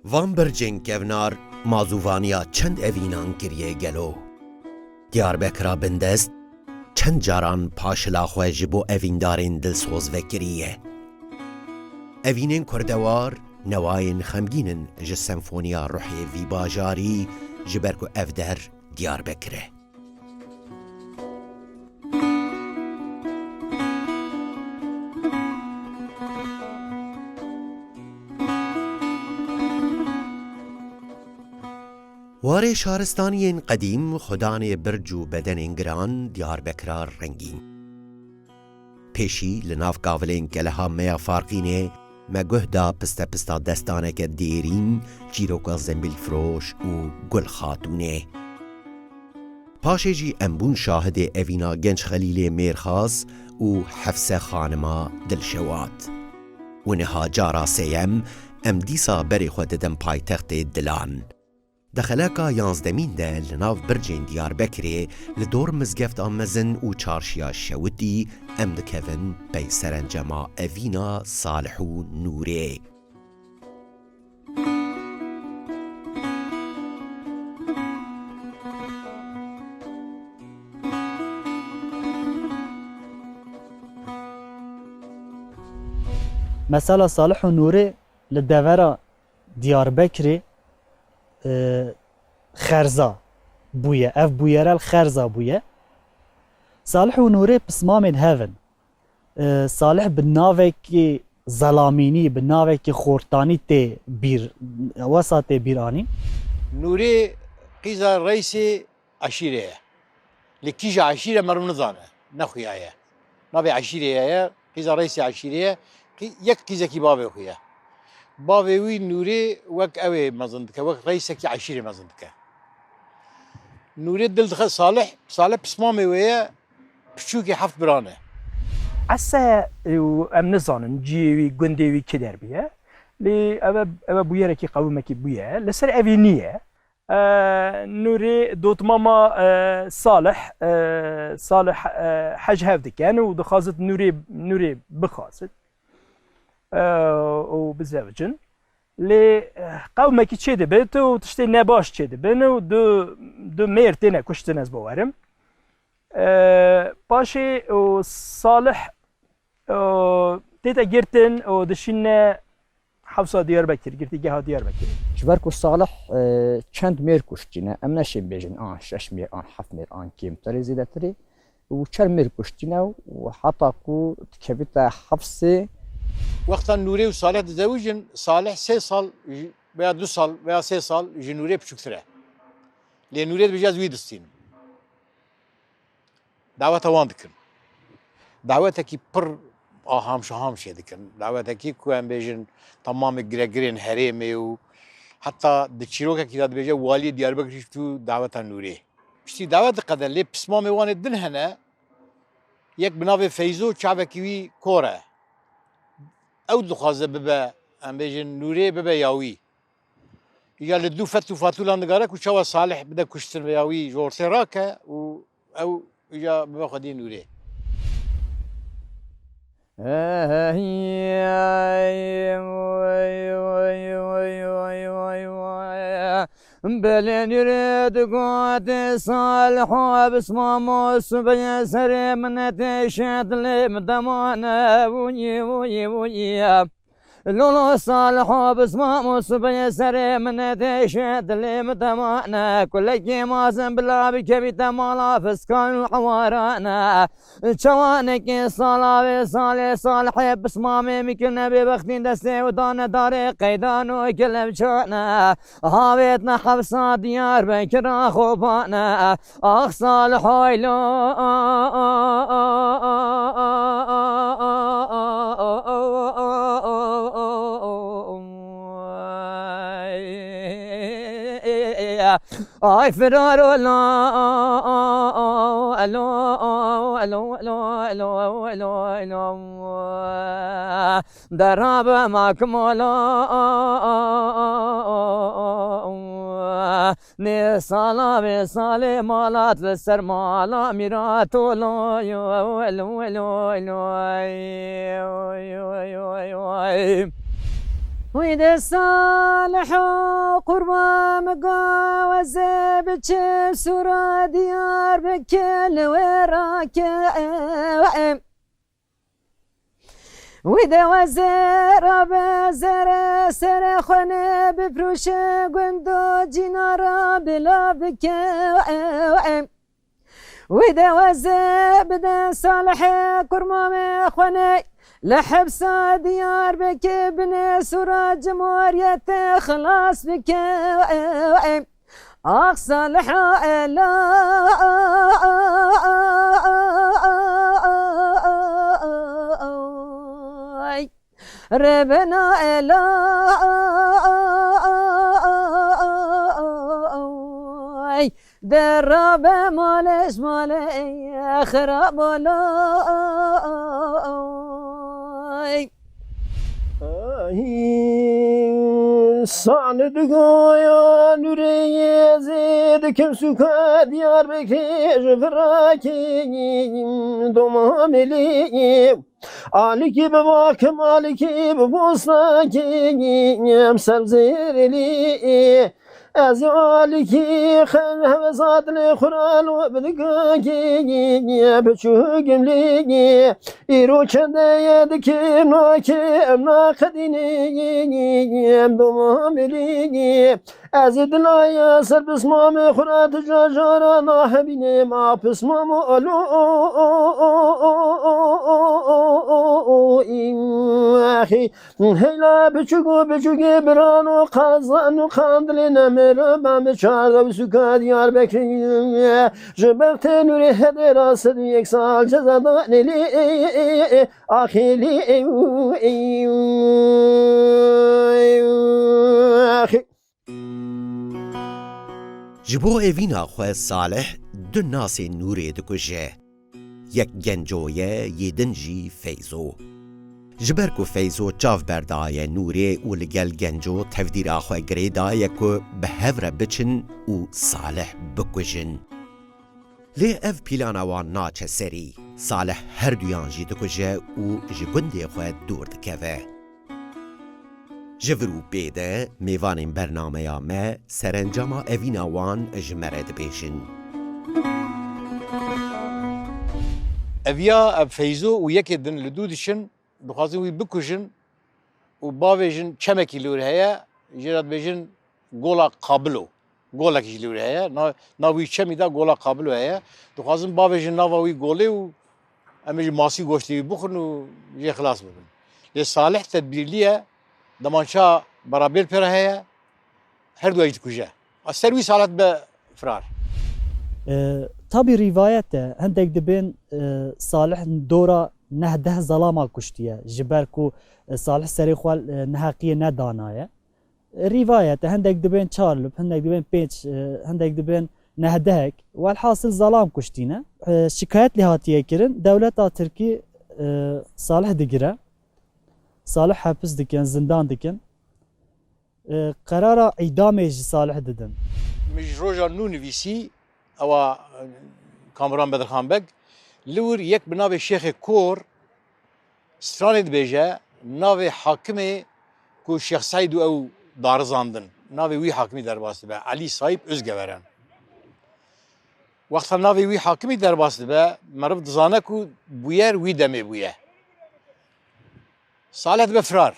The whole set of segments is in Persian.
وان برجین کونار مازووانیا چند اوینان کریه گلو. دیاربکرا بندست چند جاران پاشلا خواه جبو اویندارین دلسوز وکریه. اوینین کردوار نواین خمگینن جه سمفونیا روحی وی باجاری جبرکو افدر دیاربکره. واره شارستانیین قدیم خدان برج و بدن گران دیاربکرا رنگین. پیشی لناف قاولین کلها میا فارقینه مگهدا پستا دستانه که دیرین چیروکا زنبیل فروش و گل خاتونه. پاشه جی انبون شاهد اوینا گنج خلیل میرخاص و حفصه خانما دلشوات. و نها جارا سیم ام دیسا بری خود دم پای تخت دلان. دخلاکا یانزدمین ده لناف برجین دیاربکری لدور مزگفت آمزن و چارشیا شودی ام دکوین بی سرنجما اوینا صالح و نوره. مثلا صالح و نوره لدورا دیاربکری خرزا بويا اف بويرا الخرزا بويا صالح ونوري بسمامين هافن صالح بالنافك ظلاميني بالنافك خورتاني تي بير وسط بيراني نوري قيزا رئيسي عشيرة لكيجا عشيرة مرمضانة نخويايا نبي عشيرة قيزا رئيسي عشيرة يك كيزا كي بابي خويا بابي وي نوري وك اوي مزندك وك رئيسك عشيرة مزندك نوري دل دخل صالح بسمامي ويا بشوكي حفظ برانه عسى ام نزانن جيوي قنديوي كدر بيه لي ابا بويركي قومكي بويا لسر افينيه نوري دوت ماما صالح حج هافدك يعني ودخازت نوري بخازت وبزوجن لي قومكي تشيد بيت وتشتي نباش تشيد بين ودو ميرتنا كشتنا زبوارم باشي وصالح تيتا جيرتن ودشينا حفصة دياربكر جرتي جهة دياربكر جبركو صالح چند مير كشتينا ام نشين بيجن شش مير حف مير كيم تري زيدتري وچر مير كشتينا وحتى كو تكبيتا حفصة وقتا نوري وصالح تزوجن صالح 3 سال veya 2 سال veya 3 سال جنوري بشكتره لأن نوري بجاز ويدستين دعوة وان دكن دعوتك بر هام شيء دكن دعوتك كوان بيجن تمام جرين هريمي وحتى دشيروكا كذا بيجا والي دياربكر شفتو دعوة نوري بشتي دعوة قدر لي بسمامي وان الدن هنا يك بنافي فيزو شعبكي كورة او دخوازه ببا ام بيجن نوري ببا ياوي يا لدو فتو فاتولان دغارك وشوا صالح بدا كشتن ياوي جورتي راكا او يا ببا خدي نوري بلين يريد قوات صالح وبسمامو سبيا سري من تشهد لي مدمانا وي لولو صالح بسمامو سبيا سري من تشهد لي مدمانا كل كيما بلا بكبي تمالا فسكان وحوارانا شوانك صالح بسمامي مكنا ببختين دستي ودانا داري قيدان وكلم شانا هاويتنا حفصة ديار بكرا خوبانا اخ صالح ويلو اي فرار لا الو دراب معكم ولا نی سالا به سال مالات لسر مالا میرات ولای ويد صالح قربا مقاوز بجيب سورة ديار بكل وراك ويدا وزير بزر سرخن بفروش قندو جنارا بلا بكي ويدا وزير بدا صالح قربا مخوني لحبس ديار بك ابن سراج موريت خلاص بك أقصى الحائلة ربنا إلا درب مالش مالي خراب لا سال دقايا نوري زيد كم سكا ديار بكير فراكي دوماملي عليكي بباكم عليكي ببوسناكي مسبزيرلي أزعالكي خل همزات الخرال وبدقاكي بشوقم لي إيرو كندا يدكي ناكي أمنا خديني أمدوم لي أزيد لا ياسر بسمام خرات جاجارا ناحبيني ما بسمام ألو أخي هلا بشوقي برانو قازانو قاندلنا مربا بشارة بسكا ديار بكري جبرت نوري هدي راسد يك سال جزادان لي أخي لي أخي جبو ایوینا خواه صالح دو ناس نوری دکجه یک گنجویه یدن جی فیزو جبر کو فیزو چاف بردای نوری و لگل گنجو تفدیر آخواه گریدای که به هفره بچن و صالح بکجن لی اف پیلانوان ناچه سری صالح هر دویان جی دکجه و جگنده خواه دور دکوه جورو بیده میوان برنامه یا ما سرنجام اوینا وان جمرد بیشن اویا اب فیزو و یکی دن لدودشن بخوازن وی بکشن و باویجن چمکی لور هیا جرات بیجن گولا قابلو گولا کی لور هیا ناوی چمی دا گولا قابلو هیا بخوازن باویجن ناوی گوله و امیج ماسی گوشتی بخورن و یه خلاص ببین لی صالح تدبیرلیه دمانشا برابر پر هيا هر دو ايت كوجا السرويس حالت بفرار طبي روايته هندك دبين صالح دورا نهده ظلام كشتيه جبركو صالح سري خوال نهاقيه ندانايه روايته هندك دبين تشارلب هندك دبين بيتش هندك دبين نهدهك والحاصل ظلام كشتينا شكايات لهاتيه كرن دولة تركي صالح دقره صالح حبس دكن زندان دكن قرار اعدام صالح ددن مش روجا نونويسي او كامران بدرخان بك لور يك بناوي الشيخ كور ستراند بيجا ناوي حاكمي كو الشيخ سعيد او دارزاندن ناوي وي حاكمي درباس به علي صايب özgeveran وقت ناوي وي حاكمي درباس به مرب دزانكو بوير وي دمي بويه صالح بفرار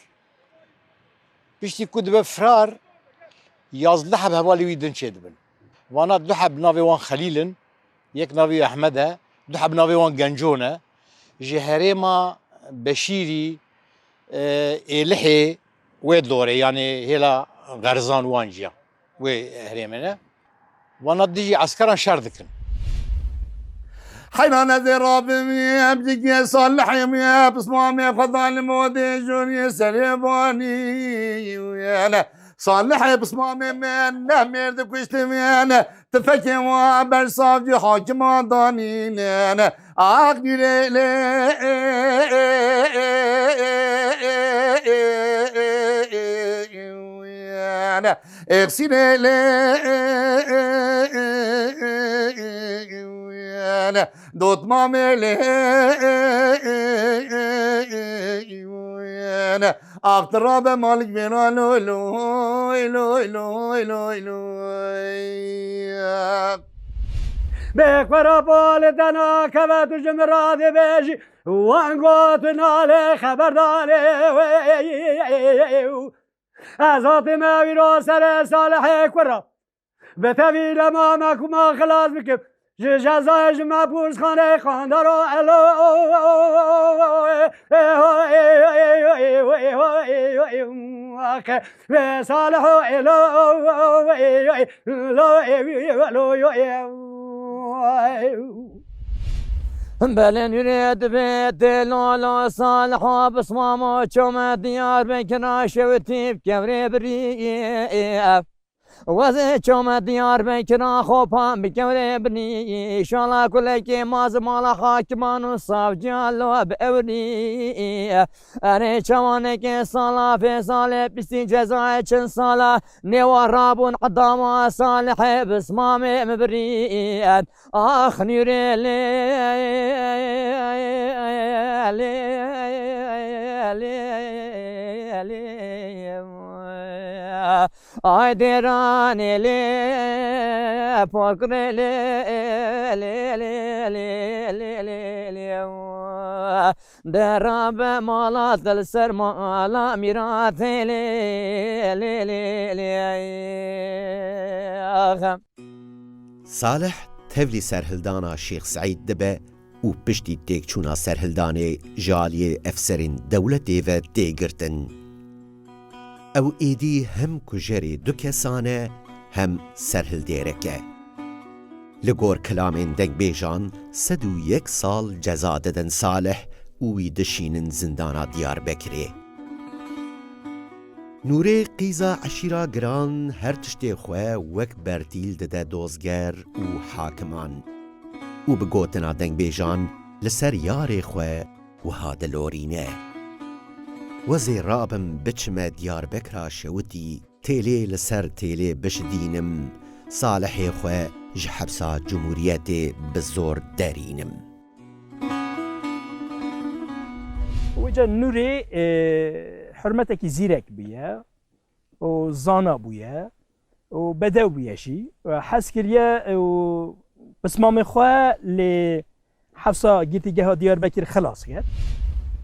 بيشتي كود بفرار ياز لحب هوالي ويدن شدبن وانا لحب ناوي وان خليلن يك ناوي احمدها لحب ناوي وان جنجونه جهريما بشيري لحي ويد لوري يعني هلا غرزان وانجيا وي هريمنا وانا ديجي عسكرا شاردكن حيران ذي رابي بجيك صالح يا بصمامي فضل مودي جوني سريباني ويانا صالح بصمامي من نمير كشت ميانا تفكي وابر صافي حاكم داني انا عقلي ليلي ويانا اغسل ويانا دوت مامي ويانا اقتراب مالك بينا لوي لوي لوي لوي لوي لوي بكبر بالدنا كبت جمرات بيجي وانقوتنا له خبر دالي ازات ما ويرو سر صالح كورا بتوي لما ما خلاص بكب جزاج ما بوز خانه خاندارو الو صالح الو بلن يريد بيت لالا صالحة بصمامة شومة ديار بكرا شوتي بكوري بريئة وزي شومة ديار بكرا خوبا بكوري بريئة شالا كلكي ماز مالا حاكمان وصاف جالو بأوريئة أري شوانك صالة في صالة بسي جزاء چن صالة نوا رابون قداما صالحة بصمامة مبريئة آخ نيري آی دیرانی لی پاکره لی دراب مالات السر مالا میرات صالح تفلی سرهلدانا شیخ سعید دبه و پشتی تێکچوونا سەرهەڵدانێ ژالیێ ئەفسەرین دەوڵەتێڤە تێگرتن. ئەو ئێدی هەم کوژەرێ دوو کەسانە هەم سەرهەڵدێرەکە. لە گۆر کلامێن دەنگبێژان 101 ساڵ جەزا دەدەن سالح وی دەشینن زندانا دیاربەکرێ. نورێ قیزا عەشیرا گران هەر تشتێ خوێ وەک بەرتیل دەدە دۆزگەر و حاکمان. و بگوتنا دەنگبێژان لەسەر یارێ خوێ وها دەلۆرینە. وەزێ رابم بچمە دیاربەکرا شەوتی تێلێ لەسەر تێلێ بشدینم سالحێ خوێ ji حەبسا جمهوریەتێ bi zor derînim. وجا نوري حرمتك زيرك بيا وزانا بويا وبداو بيا شي حس كريا بس مامي خواه لحفصة جيتي جهة ديار بكر خلاص كده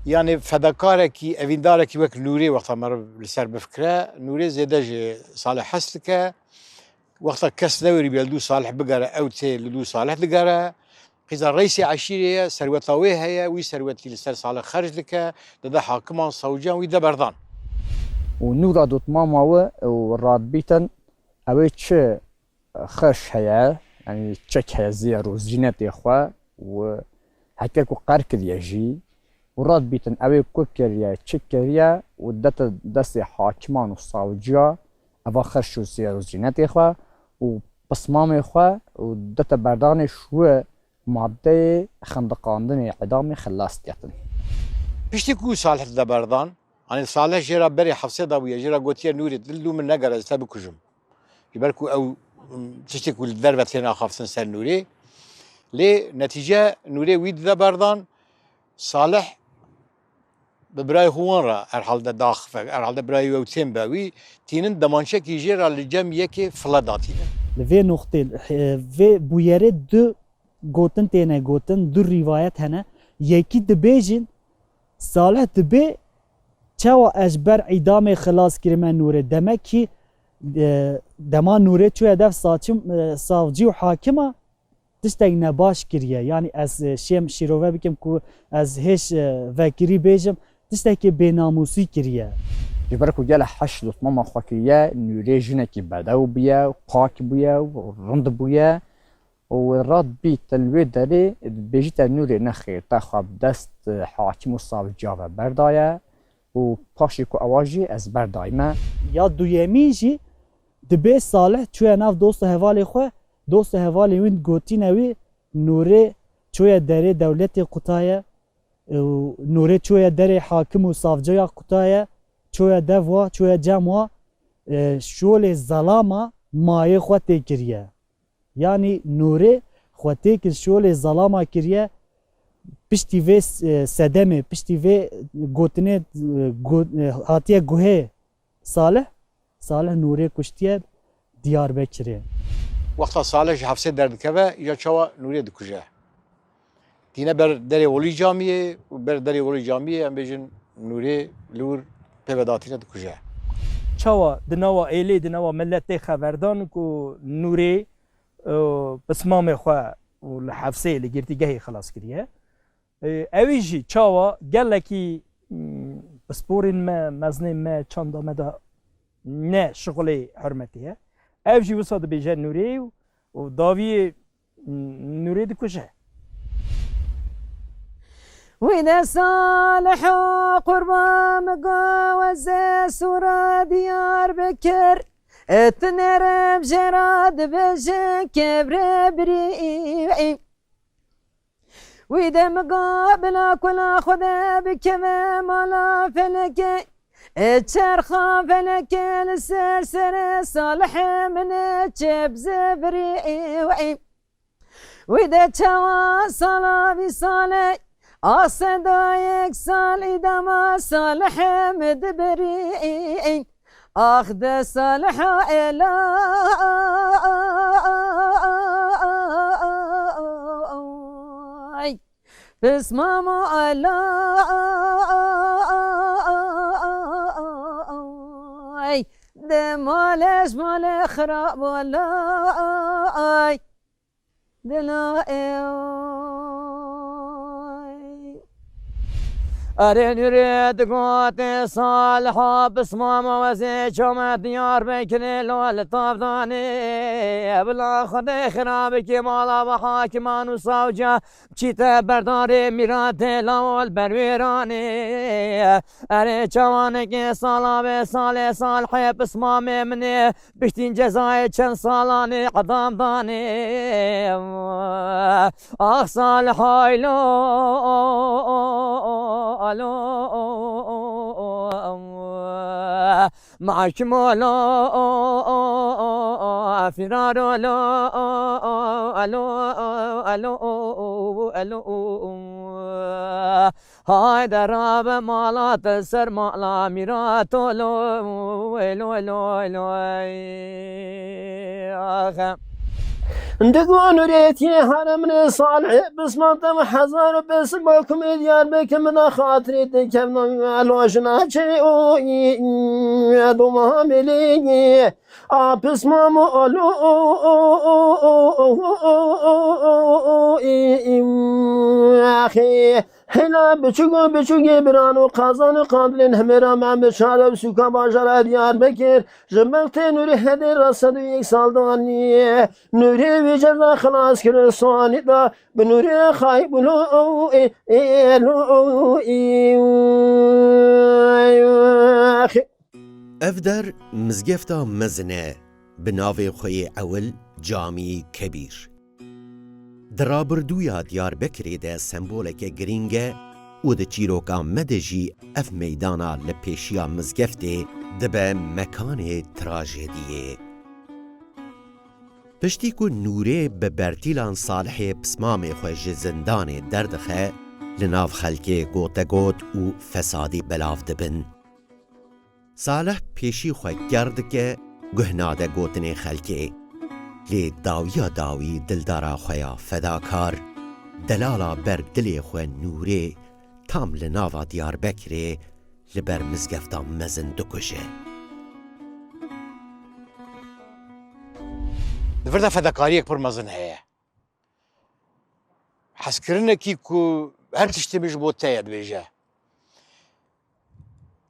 يعني فداكاركي أفينداركي وك نوري وقتا مر لسر بفكرة نوري زيدا جي صالح حسلك وقتا كس نوري بيلدو صالح بقرة أو تي لدو صالح دقرة قيزا رئيسي عشيرية سروتاوي هيا وي سروتي لسر صالح خرج لك دا حاكمان صوجان وي دا بردان ونورا دوت ماما وراد بيتن اوي چه خرش هيا يعني تشك هيا زيارو زينات اخوا و هكاكو قارك دياجي وراد بيتن اوي كوكريا تشكريا ودات دسي حاكمان وصوجا افا خرشو زيارو زينات اخوا و بصمام اخوا ودات بردان شو ماده خندقاندن اعدام خلاص ديتن بيشتي كو صالح دا بردان يعني صالح جرا بري حفصه دا ويا جرا قوتيا نوري دلو من نقر تبكجم يباركو او تشتكو الضربه ثنا خافتن سر نوري لي نتيجه نوري ويد دا بردان صالح ببراي خوان را ارحال دا داخ ارحال دا براي وتين باوي تينن دمانشك يجرا لجم يكي فلاداتين لفي نقطه في بويره دو گوتن تینه گوتن دو روایت هنه یکی دبیجین صالح دبی چوا اجبر اعدام خلاص کرمه نوره دمه کی دما نوره چو هدف صافجی و حاکمه تشتگ نباش کریه یعنی از شیم شیروه بکم که از هش وکری بیجم تشتگ بیناموسی کریه جبركو جالا حشد ماما خواكريا نوري جنكي بداو بيا وقاك بيا ورند بيا وراد بيت الويد داري بيجيت نوري نخير تاخاب دست حاكم وصاب جاوا بردايا و باشيكو اواجي از بردايما يا دويمي جي دبي صالح چويا ناف دوست هوالي خو دوست هوالي وين گوتي نوي نوري چويا داري دولتي قطايا نوري چويا داري حاكم وصاف جاوا قطايا چويا دوا چويا جاموا شول ظلاما مایه خو تکریه یعنی نوره خو تک شول ظلاما کریه پشتی و سدمه پشتی و گوتنه هاتیه گوه صالح نوره کشتیه دیار بکره وقتا صالح حفصه درد که یا چوا نوری دکوژه دینه بر دری ولی جامعه و بر دری ولی جامعه هم بیشن نوری لور پیوداتینه دکوژه چاوا دنوا ایلی دنوا ملت خبردان کو نوری بسمام خو و لحفصه لگرتیگهی خلاص کریه اویجی چاوا گلکی بسپورین ما مزنی ما چند آمده نه شغل حرمتیه اویجی وساد بیجه نوری و داوی نوری دکوژه وإذا صالح قربان مقاوز سورة ديار بكر تنرب جراد بجن كبر بريء وإذا مقابل كل خذا بكما مالا فلك تشرخا فلك السرسر صالح من تشبز بريء وإذا تواصل بصالح أصدايك سال إذا ما صالح مدبري أخذ صالح إلى بس ماما إلى ده مالش مال خراب ولا دلائي أري نريد قوت صالحة بسمام وزي جمع ديار بكري لول طافداني بلا خدي خرابك مالا وحاكمان وصوجة بچيتا برداري ميرات لول برويراني أري جوانك صالة بصالة صالحة بسمام مني بشتين جزاي چند صالاني قدام داني آخ صالحة لو الو معك مولا فرارو لو الو هاي دراب مالات سر مالا ميراتو لو آخ دقون ريتي حرمني صالح بسمطم حزار بسمكم ديار بكم من خاطري تكمنا الوشنا شيء يدوم عملي بسمام ألو أخي هلا بچوگی برانو قازان قابلین همرا من بشارب سوکا باشار دیار بکر جملت نوری هدی رسد یک سال دانی نوری ویجد خلاص کرد سوانی دا به نوری خای بلو افدر مزگفتا مزنه بناوی خوی اول جامی کبیر درابردویا دیار بکری ده سمبولک گرینگه و ده چیروکا مدجی اف میدانا لپیشیا مزگفته ده به مکان تراژدیه. پشتی که نوره به برتیلان صالح پسمام خوش زندان دردخه لناف خلک گوتگوت و فسادی بلاف دبن. صالح پیشی خواه گرد که گهناده گوتن خلکه لی داویا داوی دلدارا خویا فداکار دلالا بر دلی خو نوره تام لناوا دیار بکره لبر مزگفتا مزن دکشه دفردا فداکاری پر مزن هيا حسكرنا كيكو هر تشتمش بوتايا دبيجا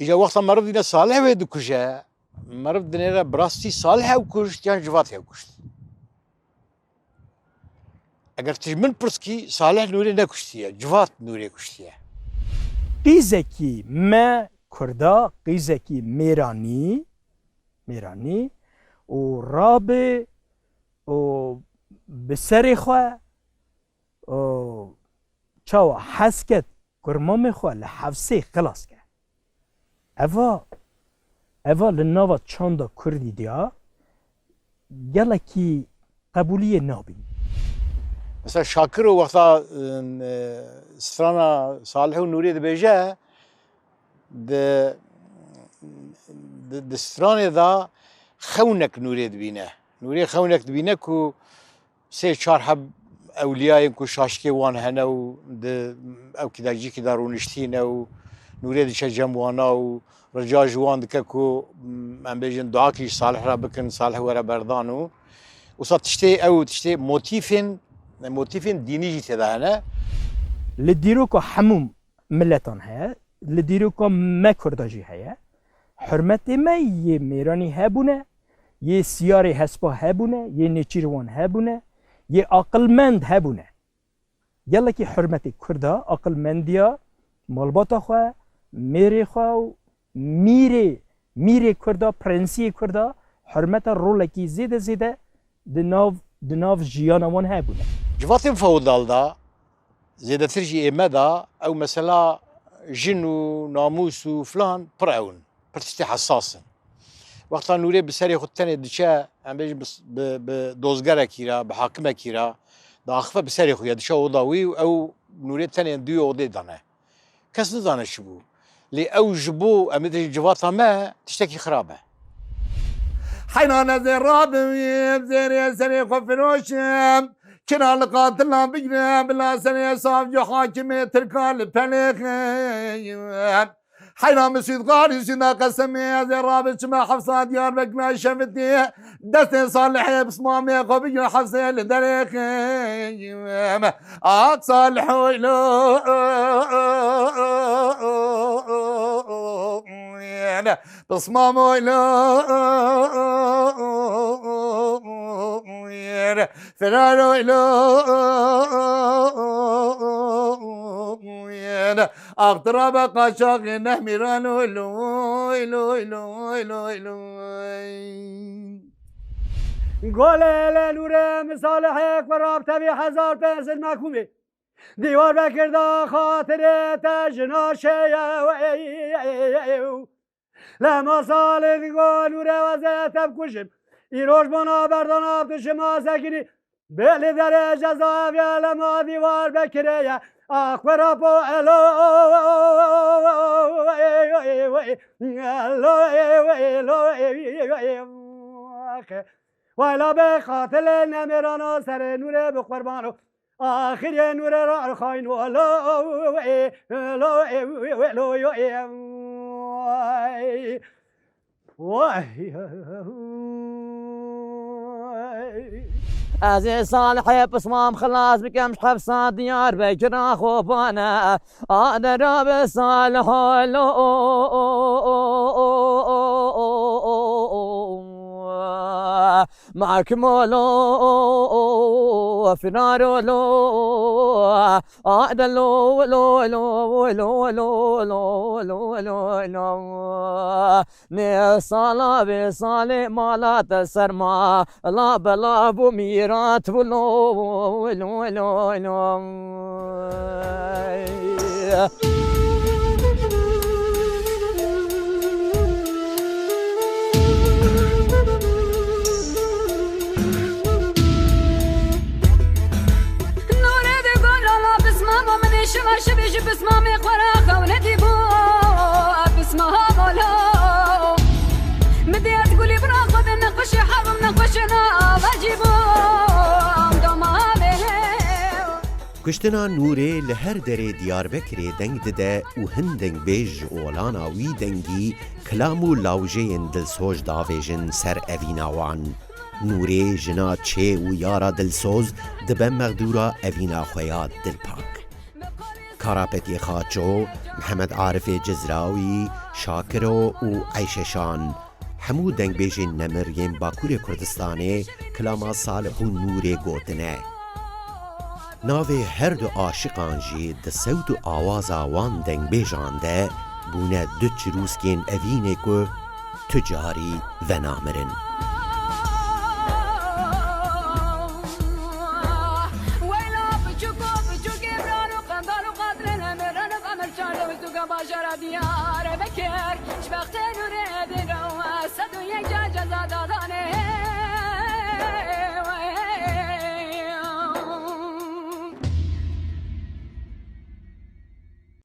إجا وقتا مرض دينا صالح ويدكوشا مرض دينا براستي صالح وكشت يعني جواتها وكشت اگر تجمن پرسکی صالح نوری نکشتیه جوات نوری کشتیه قیزکی ما کردا قیزکی میرانی و رابه و بسری خواه و چاو حسکت کرمام خواه لحفظه خلاص کرد اول لناوا چاندا کردی دیا گلکی قبولی نابین مثلا شاکر و وقتا سترانا صالح و نوری دبیجه د سترانه دا خونک نوری دبینه نوری خونک دبینه کو سه چهار حب اولیای کو شاشکی وان هنه و او کداجی که دارونشتینه و نوری دشه جموانا و رجا جوان دکه کو من بیجن دعا کلیش صالح را بکن صالح ورا بردانو وصا تشتی موتیفین دینی جی تدا هنه لدیرو که هموم ملتان هیا لدیرو که ما کرداجی هیا حرمت ما یه میرانی هبونه یه سیاری حسبا هبونه یه نیچیروان هبونه یه عقلمند هبونه یلا که حرمت کردا عقلمندیا مالباتا خواه میری خواه و میری کردا پرنسی کردا حرمت رولکی زیده دناف جیانوان هبونه جواتم فودال دا زیده ترجی ایمه دا او مثلا جن و ناموس و فلان پرعون پرتشتی حساسن وقتا نوری بسری خودتنی دچه هم بیجی بدوزگره کیرا بحاکمه کیرا دا اخفه بسری خویا دچه اوضاوی او نوری تنی دوی اوضی دانه کس ندانه شبو لی او جبو امیدی جواتا ما تشتکی خرابه حينان زرابي زيري سري خفروشم كنا القاتل بجنا بلا سري صاف حاكمي تركان البلخ حينان مسيد غاري سيدا قسمي زرابي شما حفصة ديار بكنا شفتي دستي صالحي بصمامي قبجنا حفصة لدريخ صالحو إلو بصمامو إلو فرارو إلو اقتراب قاشاق نهميرانو إلو گل نور مصالحك ورابطه بی 1000 پنسل محکومه دیوار بکرده خاطر تجناشه لما سال دیگه نور وزیت بکشم ایروش بنا بردان آبتش ما سکنی بلی در جزاوی لما دیوار بکره اخبر پو الو ویلا به خاطر نمیرانو سر نور بقربانو آخر نور را خاین از صالح بصمام خلاص بكم حفصة ديار بكرا خوفانا أنا بصالح معك مولو فرارو لو لو لو لو لو لو لو لو لو لو نصالا بصالح مالات السرما لا بلا بميرات ولو لو لو لو شبيش بسمامي قراخة ونديبو بسمها غلا مدي تقولي براخو بنقش حرم نقشنا بجيبو کشتنا نوره لهر دره دیاربکر دنگ دده و هندنگ بیج اولانا وی دنگی کلامو لاوجین دلسوج داویجن سر اویناوان نوره جنا چه و یارا دلسوز دبه مغدورا اوینا خویات دلپاک کاراپتی خاچو محمد عارف جزراوی شاکرو و عیششان همو دنگ بیجن نمرین باکور کردستانه کلاما صالح و نوره گوتنه ناوی هر دو عاشقان جی ده صوت و آوازا وان دنگ بیجانده بونه دو چروسکین اوینه که تجاری و نامرن